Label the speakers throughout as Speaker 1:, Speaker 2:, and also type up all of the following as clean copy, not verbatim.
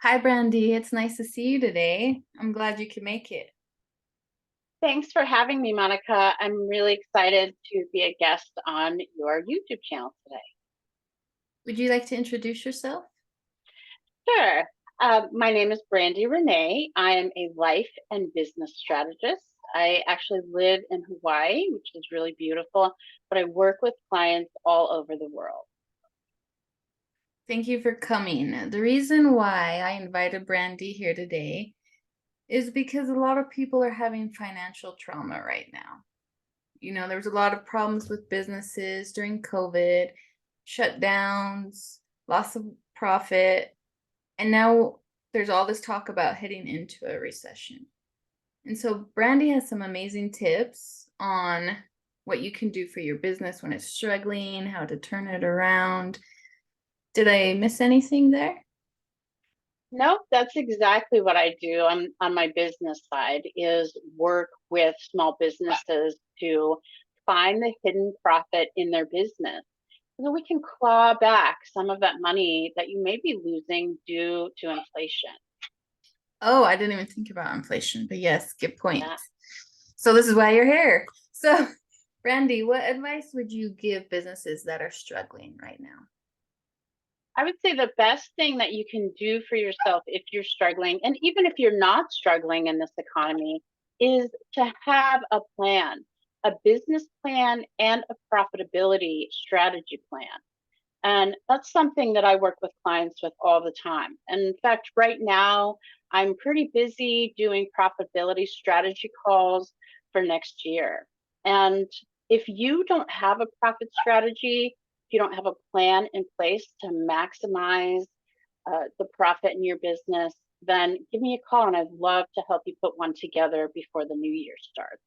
Speaker 1: Hi, Brandy. It's nice to see you today. I'm glad you could make it.
Speaker 2: Thanks for having me, Monica. I'm really excited to be a guest on your YouTube channel today.
Speaker 1: Would you like to introduce yourself?
Speaker 2: Sure. My name is Brandy Renee. I am a life and business strategist. I actually live in Hawaii, which is really beautiful, but I work with clients all over the world.
Speaker 1: Thank you for coming. The reason why I invited Brandy here today is because a lot of people are having financial trauma right now. There was a lot of problems with businesses during COVID, shutdowns, loss of profit, and now there's all this talk about heading into a recession. And so Brandy has some amazing tips on what you can do for your business when it's struggling, how to turn it around. Did I miss anything there?
Speaker 2: No, that's exactly what I do on my business side is work with small businesses to find the hidden profit in their business so we can claw back some of that money that you may be losing due to inflation.
Speaker 1: Oh, I didn't even think about inflation, but yes, good point.
Speaker 2: Yeah.
Speaker 1: So this is why you're here. So, Brandy, what advice would you give businesses that are struggling right now?
Speaker 2: I would say the best thing that you can do for yourself if you're struggling, and even if you're not struggling in this economy, is to have a plan, a business plan, and a profitability strategy plan. And that's something that I work with clients with all the time. And in fact, right now, I'm pretty busy doing profitability strategy calls for next year. And if you don't have a profit strategy, if you don't have a plan in place to maximize the profit in your business, then give me a call and I'd love to help you put one together before the new year starts.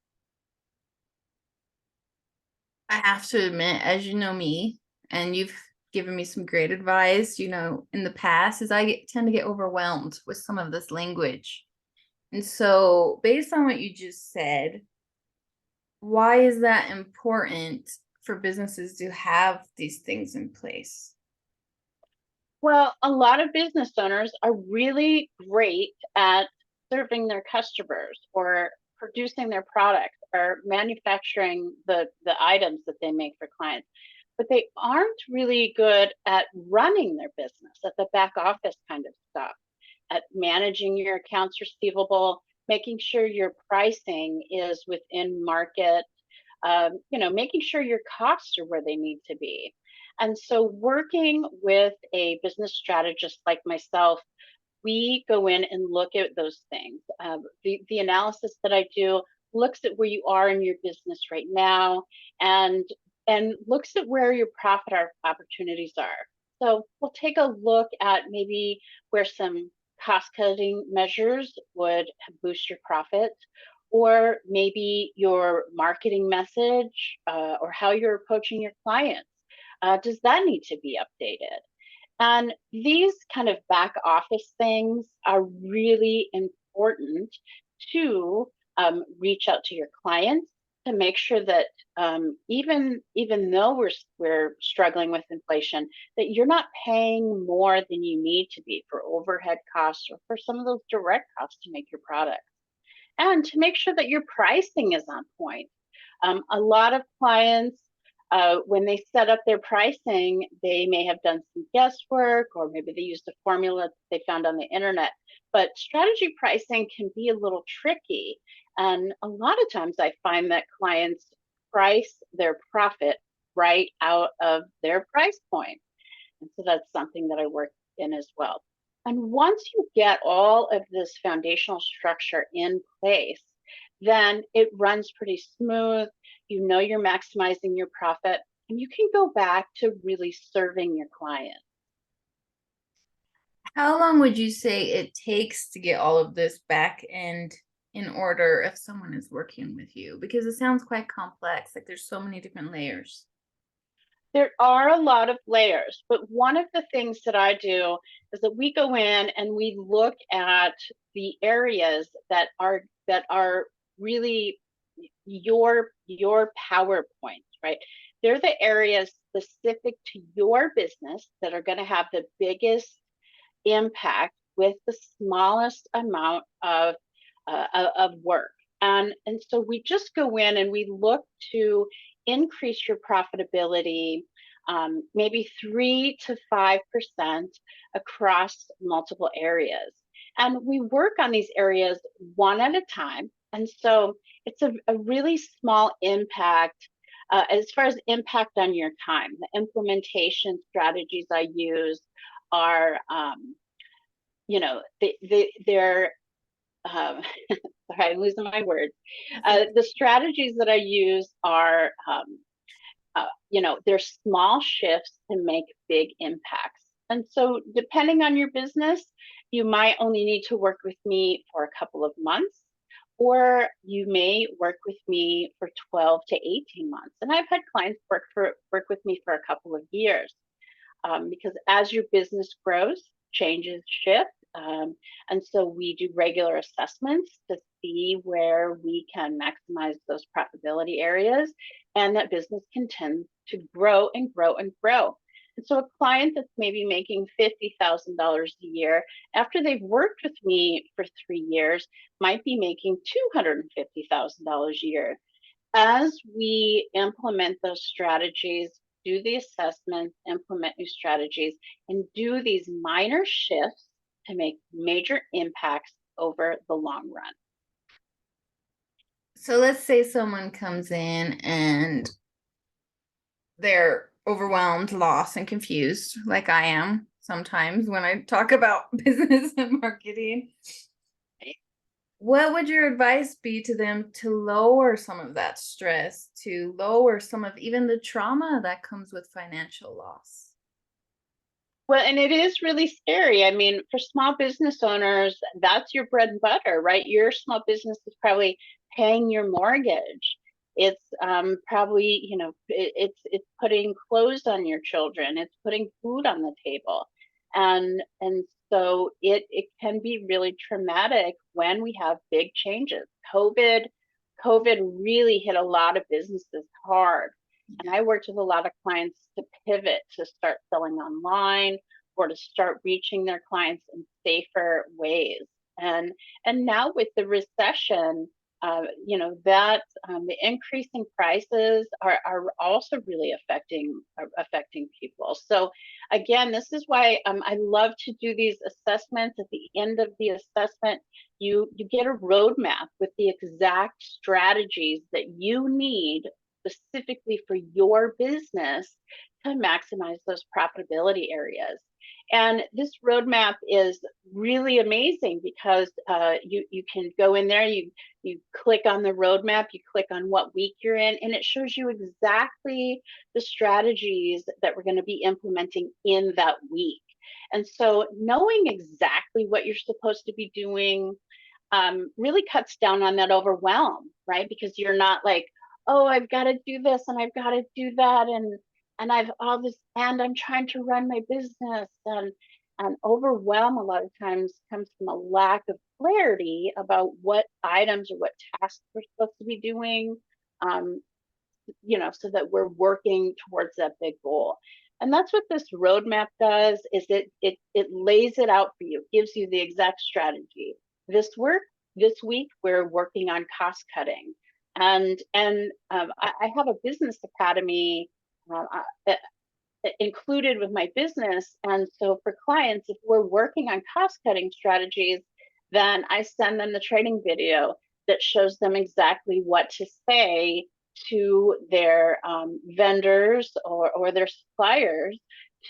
Speaker 1: I have to admit, as you know me, and you've given me some great advice, in the past, is tend to get overwhelmed with some of this language. And so, based on what you just said, why is that important for businesses to have these things in place?
Speaker 2: Well, a lot of business owners are really great at serving their customers or producing their products or manufacturing the items that they make for clients, but they aren't really good at running their business, at the back office kind of stuff, at managing your accounts receivable, making sure your pricing is within market, making sure your costs are where they need to be. And so, working with a business strategist like myself, we go in and look at those things. The analysis that I do looks at where you are in your business right now, and looks at where your profit opportunities are. So we'll take a look at maybe where some cost cutting measures would boost your profit, or maybe your marketing message, or how you're approaching your clients. Does that need to be updated? And these kind of back office things are really important to reach out to your clients to make sure that, even though we're struggling with inflation, that you're not paying more than you need to be for overhead costs or for some of those direct costs to make your product, and to make sure that your pricing is on point. A lot of clients, when they set up their pricing, they may have done some guesswork, or maybe they used a formula they found on the internet. But strategy pricing can be a little tricky. And a lot of times I find that clients price their profit right out of their price point. And so that's something that I work in as well. And once you get all of this foundational structure in place, then it runs pretty smooth. You know you're maximizing your profit, and you can go back to really serving your client.
Speaker 1: How long would you say it takes to get all of this back and in order if someone is working with you? Because it sounds quite complex, like there's so many different layers.
Speaker 2: There are a lot of layers, but one of the things that I do is that we go in and we look at the areas that are really your power points, right? They're the areas specific to your business that are going to have the biggest impact with the smallest amount of work. And so we just go in and we look to increase your profitability, maybe 3 to 5% across multiple areas. And we work on these areas one at a time. And so it's a really small impact as far as impact on your time. The implementation strategies I use are, they're sorry, I'm losing my words. The strategies that I use are, there's small shifts to make big impacts. And so depending on your business, you might only need to work with me for a couple of months, or you may work with me for 12 to 18 months. And I've had clients work with me for a couple of years. Because as your business grows, changes shift. And so we do regular assessments to see where we can maximize those profitability areas, and that business can tend to grow and grow and grow. And so a client that's maybe making $50,000 a year, after they've worked with me for 3 years, might be making $250,000 a year. As we implement those strategies, do the assessments, implement new strategies, and do these minor shifts to make major impacts over the long run.
Speaker 1: So let's say someone comes in and they're overwhelmed, lost, and confused, like I am sometimes when I talk about business and marketing. What would your advice be to them to lower some of that stress, to lower some of even the trauma that comes with financial loss?
Speaker 2: Well, and it is really scary. I mean, for small business owners, that's your bread and butter, right? Your small business is probably paying your mortgage. It's probably, it's putting clothes on your children. It's putting food on the table, and so it can be really traumatic when we have big changes. COVID really hit a lot of businesses hard. And I worked with a lot of clients to pivot to start selling online or to start reaching their clients in safer ways. And now with the recession, that the increasing prices are also really affecting people. So again, this is why I love to do these assessments. At the end of the assessment, you get a roadmap with the exact strategies that you need specifically for your business to maximize those profitability areas. And this roadmap is really amazing because you can go in there, you click on the roadmap, you click on what week you're in, and it shows you exactly the strategies that we're going to be implementing in that week. And so knowing exactly what you're supposed to be doing really cuts down on that overwhelm, right? Because you're not like, oh, I've got to do this and I've got to do that, and I've all this, and I'm trying to run my business, and overwhelm a lot of times comes from a lack of clarity about what items or what tasks we're supposed to be doing, so that we're working towards that big goal. And that's what this roadmap does, is it lays it out for you, gives you the exact strategy. This week we're working on cost cutting, and I have a business academy included with my business. And so for clients, if we're working on cost cutting strategies, then I send them the training video that shows them exactly what to say to their vendors or their suppliers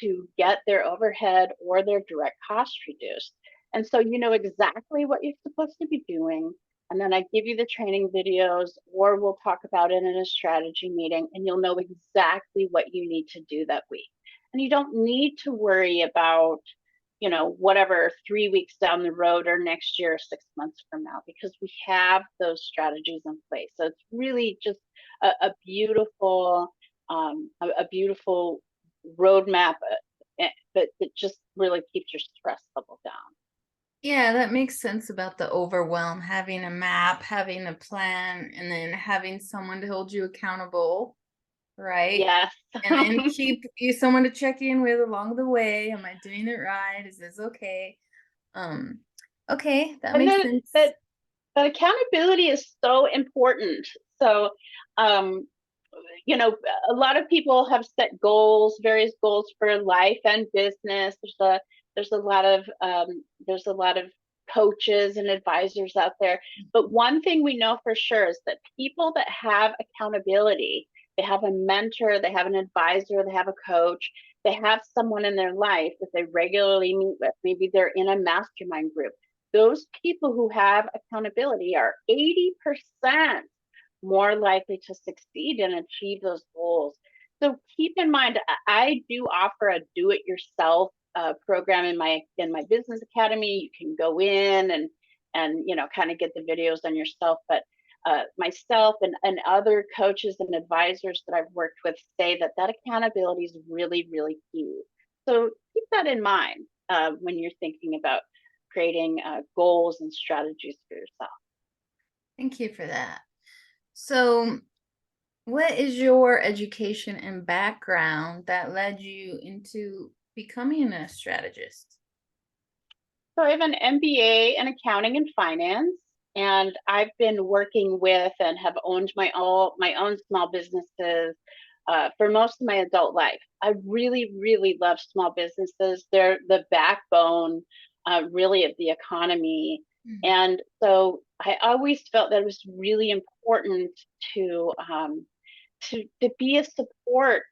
Speaker 2: to get their overhead or their direct costs reduced. And so you know exactly what you're supposed to be doing. And then I give you the training videos, or we'll talk about it in a strategy meeting, and you'll know exactly what you need to do that week. And you don't need to worry about, whatever 3 weeks down the road or next year or 6 months from now, because we have those strategies in place. So it's really just a beautiful, a beautiful roadmap that just really keeps your stress level down.
Speaker 1: Yeah, that makes sense about the overwhelm, having a map, having a plan, and then having someone to hold you accountable, right?
Speaker 2: Yes.
Speaker 1: And then keep you someone to check in with along the way. Am I doing it right? Is this okay? Um, okay, that
Speaker 2: And
Speaker 1: makes
Speaker 2: then
Speaker 1: sense.
Speaker 2: that accountability is so important. So, um, you know, a lot of people have set goals, various goals for life and business. There's a lot of there's a lot of coaches and advisors out there. But one thing we know for sure is that people that have accountability, they have a mentor, they have an advisor, they have a coach, they have someone in their life that they regularly meet with. Maybe they're in a mastermind group. Those people who have accountability are 80% more likely to succeed and achieve those goals. So keep in mind, I do offer a do-it-yourself program in my business academy. You can go in and you know kind of get the videos on yourself. But myself and other coaches and advisors that I've worked with say that that accountability is really really key. So keep that in mind when you're thinking about creating goals and strategies for yourself.
Speaker 1: Thank you for that. So, what is your education and background that led you into becoming a strategist?
Speaker 2: So I have an MBA in accounting and finance, and I've been working with and have owned my own small businesses for most of my adult life. I really, really love small businesses. They're the backbone, really, of the economy.
Speaker 1: Mhm.
Speaker 2: And so I always felt that it was really important to to be a support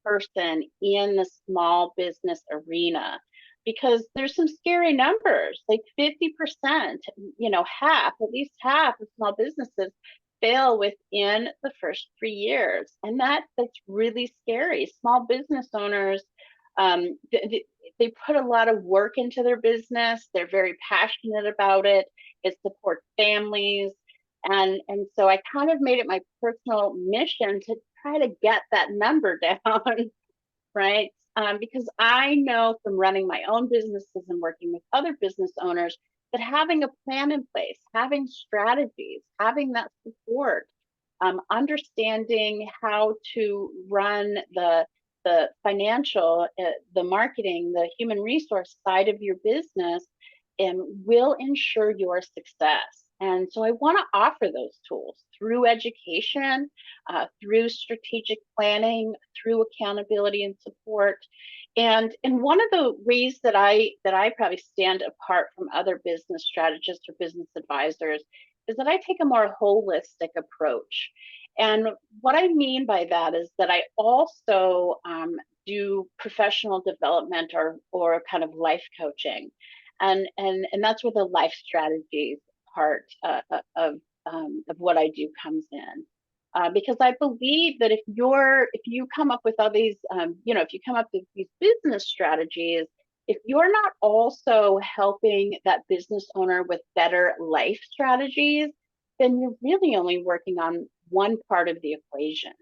Speaker 2: person in the small business arena because there's some scary numbers like 50%, you know, half, at least half of small businesses fail within the first 3 years, and that's really scary. Small business owners, um, they, they put a lot of work into their business, they're very passionate about it, it supports families, and so I kind of made it my personal mission to try to get that number down, right? Because I know from running my own businesses and working with other business owners that having a plan in place, having strategies, having that support, understanding how to run the financial, the marketing, the human resource side of your business, and will ensure your success. And so I want to offer those tools through education, through strategic planning, through accountability and support. And one of the ways that I probably stand apart from other business strategists or business advisors is that I take a more holistic approach. And what I mean by that is that I also do professional development or kind of life coaching, and that's where the life strategies part of what I do comes in. Because I believe that if you come up with all these you know if you come up with these business strategies, if you're not also helping that business owner with better life strategies, then you're really only working on one part of the equation.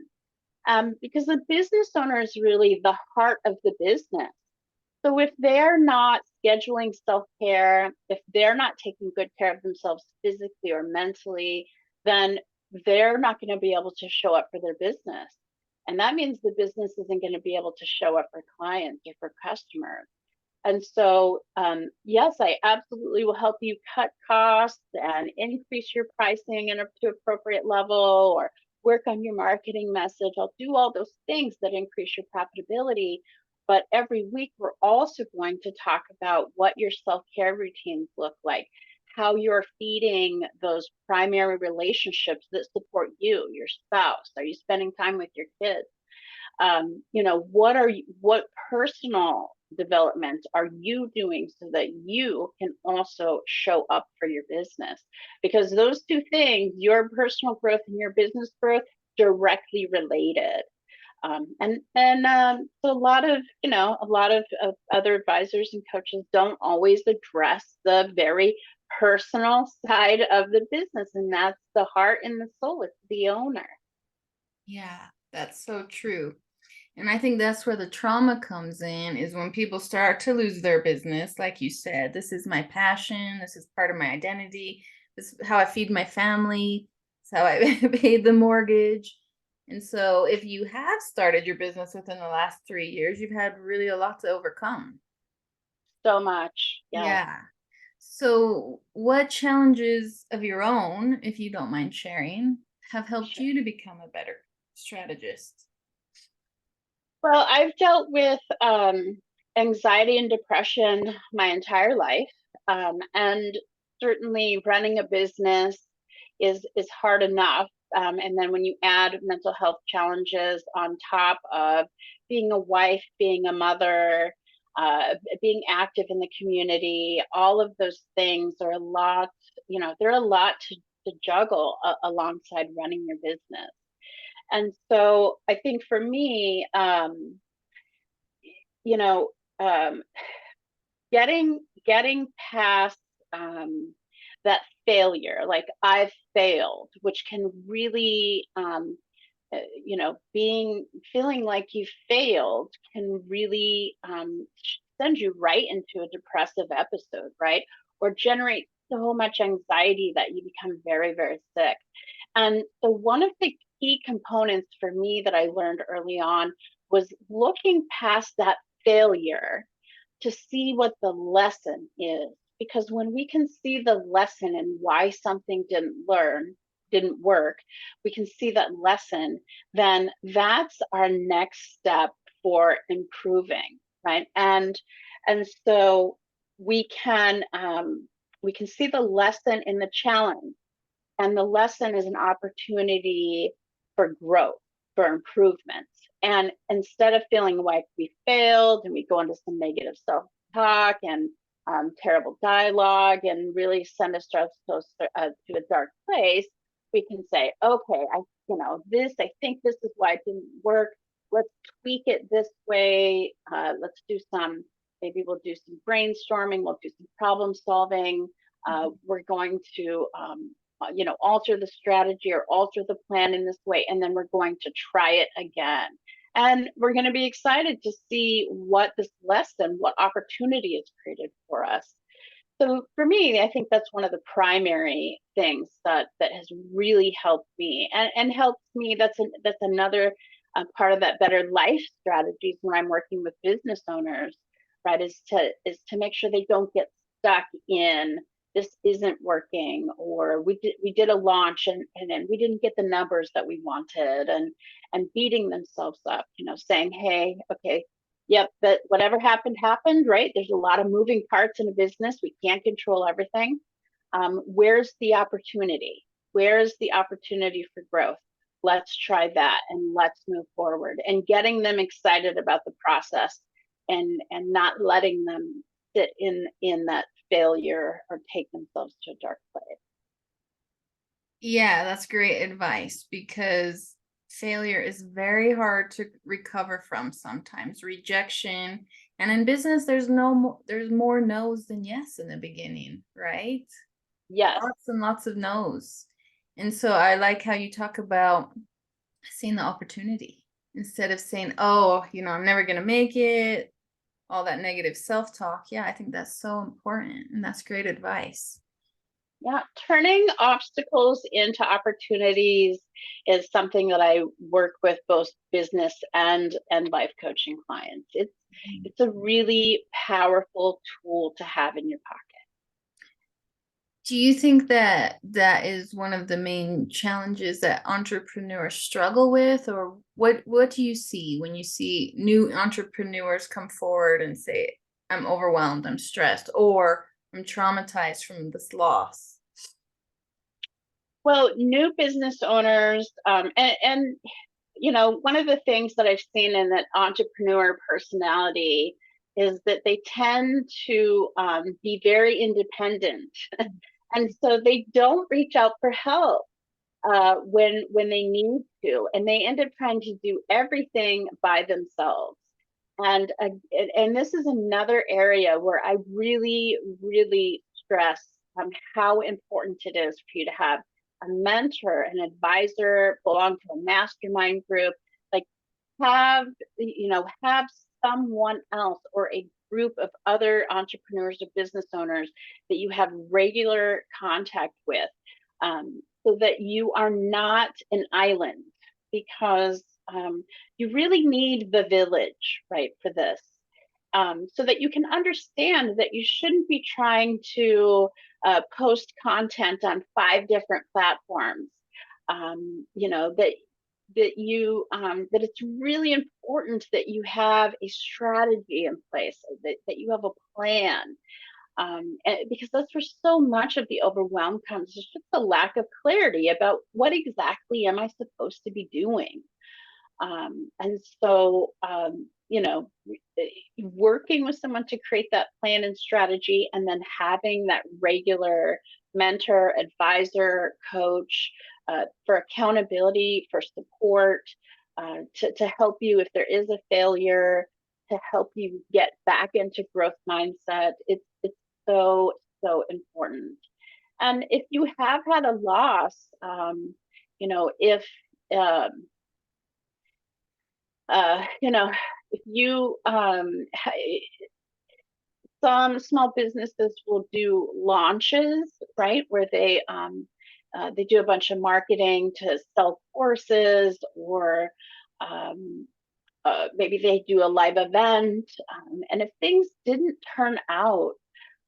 Speaker 2: Because the business owner is really the heart of the business. So if they're not scheduling self care, if they're not taking good care of themselves physically or mentally, then they're not going to be able to show up for their business. And that means the business isn't going to be able to show up for clients or for customers. And so, yes, I absolutely will help you cut costs and increase your pricing to appropriate level or work on your marketing message. I'll do all those things that increase your profitability. But every week, we're also going to talk about what your self care routines look like, how you're feeding those primary relationships that support you, your spouse. Are you spending time with your kids? You know, what personal development are you doing so that you can also show up for your business, because those two things, your personal growth and your business growth, directly related. So a lot of of other advisors and coaches don't always address the very personal side of the business, and that's the heart and the soul. It's the owner.
Speaker 1: Yeah, that's so true. And I think that's where the trauma comes in is when people start to lose their business. Like you said, this is my passion. This is part of my identity. This is how I feed my family. It's how I paid the mortgage. And so if you have started your business within the last 3 years, you've had really a lot to overcome.
Speaker 2: So much, yes.
Speaker 1: Yeah. So, what challenges of your own, if you don't mind sharing, have helped
Speaker 2: Sure.
Speaker 1: you to become a better strategist?
Speaker 2: Well, I've dealt with anxiety and depression my entire life, and certainly running a business is hard enough. And then when you add mental health challenges on top of being a wife, being a mother, being active in the community, all of those things are a lot. They're a lot to juggle alongside running your business. And so I think for me, you know, um, getting past that failure, like I've failed, which can really, being feeling like you failed can really send you right into a depressive episode, right? Or generate so much anxiety that you become very, very sick. And so one of the key components for me that I learned early on was looking past that failure to see what the lesson is. Because when we can see the lesson and why something didn't work, we can see that lesson, then that's our next step for improving, right? And so we can we can see the lesson in the challenge, and the lesson is an opportunity for growth, for improvement. And instead of feeling like we failed and we go into some negative self talk and terrible dialogue and really send us to a dark place, we can say, okay, I think this is why it didn't work. Let's tweak it this way. Let's do maybe we'll do some brainstorming. We'll do some problem solving. We're going to alter the strategy or alter the plan in this way, and then we're going to try it again. And we're going to be excited to see what this lesson, what opportunity is created for us. So for me, I think that's one of the primary things that has really helped me and helps me. That's another part of that better life strategies when I'm working with business owners, right? Is to make sure they don't get stuck in this isn't working, or we did a launch and then we didn't get the numbers that we wanted, and beating themselves up, saying, hey, okay, yep, that whatever happened, right? There's a lot of moving parts in a business. We can't control everything. Where's the opportunity? Where's the opportunity for growth? Let's try that and let's move forward, and getting them excited about the process, and not letting them sit in that failure or take themselves to a dark place.
Speaker 1: Yeah, that's great advice because failure is very hard to recover from sometimes. Rejection, and in business there's more no's than yes in the beginning, right?
Speaker 2: Yes.
Speaker 1: Lots and lots of no's. And so I like how you talk about seeing the opportunity instead of saying, "Oh, I'm never going to make it." All that negative self-talk. Yeah, I think that's so important and that's great advice.
Speaker 2: Yeah, turning obstacles into opportunities is something that I work with both business and life coaching clients. It's a really powerful tool to have in your pocket.
Speaker 1: Do you think that that is one of the main challenges that entrepreneurs struggle with, or what do you see when you see new entrepreneurs come forward and say, "I'm overwhelmed, I'm stressed, or I'm traumatized from this loss"?
Speaker 2: Well, new business owners, and one of the things that I've seen in that entrepreneur personality is that they tend to be very independent, and so they don't reach out for help when they need to, and they end up trying to do everything by themselves. And this is another area where I really, really stress how important it is for you to have a mentor, an advisor, belong to a mastermind group, like have someone else or a group of other entrepreneurs or business owners that you have regular contact with, so that you are not an island, because you really need the village, right, for this. so that you can understand that you shouldn't be trying to post content on 5 different platforms. You know, that it's really important that you have a strategy in place, that you have a plan, and because that's where so much of the overwhelm comes. It's just a lack of clarity about what exactly am I supposed to be doing. And so, you know, working with someone to create that plan and strategy, and then having that regular mentor, advisor, coach for accountability, for support, to help you if there is a failure, to help you get back into growth mindset. It's so, so important. And if you have had a loss, you know, if um, you know, if you some small businesses will do launches, right, where they do a bunch of marketing to sell courses, or um, maybe they do a live event. And if things didn't turn out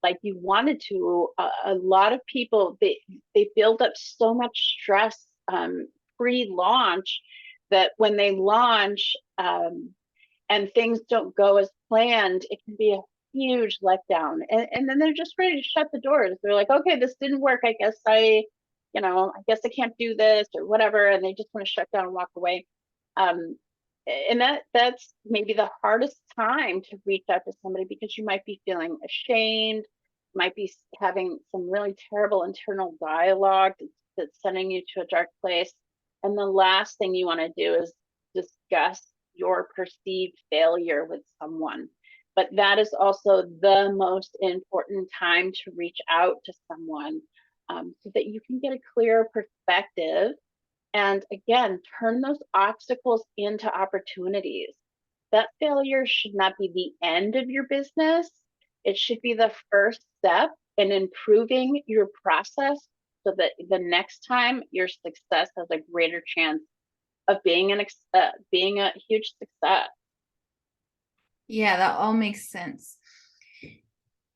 Speaker 2: like you wanted to, a lot of people, they build up so much stress pre-launch, that when they launch, and things don't go as planned, it can be a huge letdown. And then they're just ready to shut the doors. They're like, okay, this didn't work. I guess I can't do this or whatever. And they just want to shut down and walk away. Um, and that's maybe the hardest time to reach out to somebody, because you might be feeling ashamed, might be having some really terrible internal dialogue that's sending you to a dark place. And the last thing you want to do is discuss your perceived failure with someone. But that is also the most important time to reach out to someone, so that you can get a clearer perspective, and again, turn those obstacles into opportunities. That failure should not be the end of your business. It should be the first step in improving your process, so that the next time your success has a greater chance of being a huge success.
Speaker 1: Yeah, that all makes sense.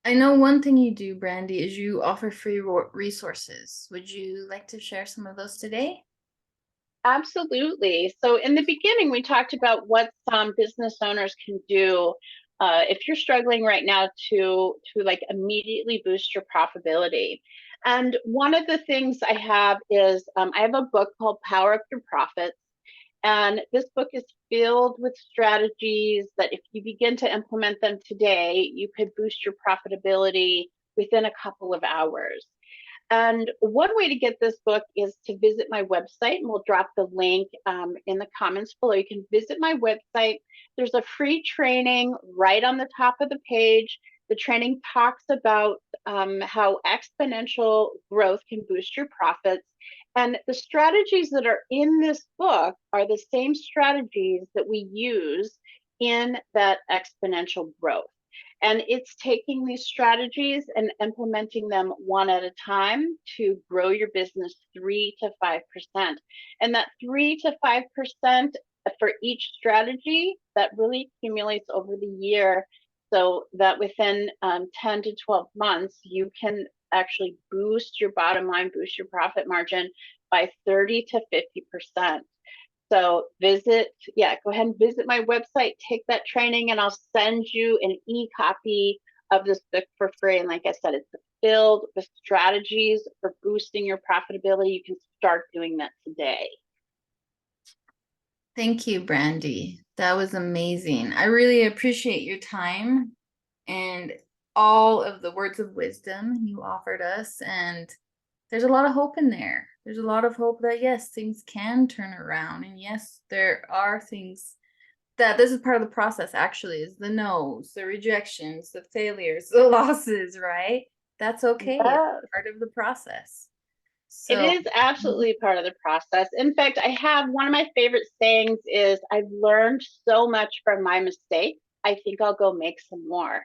Speaker 1: I know one thing you do, Brandy, is you offer free resources. Would you like to share some of those today?
Speaker 2: Absolutely. So in the beginning, we talked about what some business owners can do if you're struggling right now to like immediately boost your profitability. And one of the things I have is I have a book called Power Up Your Profits. And this book is filled with strategies that if you begin to implement them today, you could boost your profitability within a couple of hours. And one way to get this book is to visit my website, and we'll drop the link in the comments below. You can visit my website. There's a free training right on the top of the page. The training talks about how exponential growth can boost your profits. And the strategies that are in this book are the same strategies that we use in that exponential growth. And it's taking these strategies and implementing them one at a time to grow your business 3 to 5%. And that 3 to 5% for each strategy, that really accumulates over the year, so that within 10 to 12 months, you can actually boost your bottom line, boost your profit margin by 30 to 50%. So go ahead and visit my website, take that training, and I'll send you an e-copy of this book for free. And like I said, it's filled with strategies for boosting your profitability. You can start doing that today.
Speaker 1: Thank you, Brandy. That was amazing. I really appreciate your time and all of the words of wisdom you offered us. And there's a lot of hope in there. There's a lot of hope that, yes, things can turn around. And yes, there are things that this is part of the process, actually, is the no's, the rejections, the failures, the losses, right? That's okay. It's
Speaker 2: Yes.
Speaker 1: part of the process.
Speaker 2: It
Speaker 1: So,
Speaker 2: is absolutely part of the process. In fact, I have one of my favorite sayings is, I've learned so much from my mistakes. I think I'll go make some more.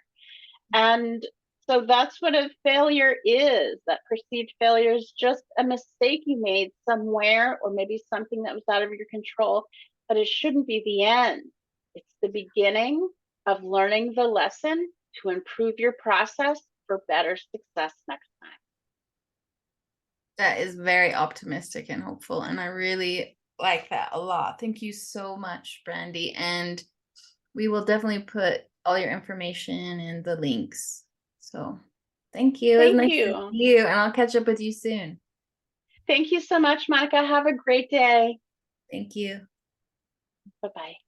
Speaker 2: And so that's what a failure is. That perceived failure is just a mistake you made somewhere, or maybe something that was out of your control, but it shouldn't be the end. It's the beginning of learning the lesson to improve your process for better success next time.
Speaker 1: That is very optimistic and hopeful, and I really like that a lot. Thank you so much, Brandy. And we will definitely put all your information and the links. So thank you. It was
Speaker 2: Thank
Speaker 1: nice to
Speaker 2: you.
Speaker 1: see you, and I'll catch up with you soon.
Speaker 2: Thank you so much, Monica. Have a great day.
Speaker 1: Thank you.
Speaker 2: Bye-bye.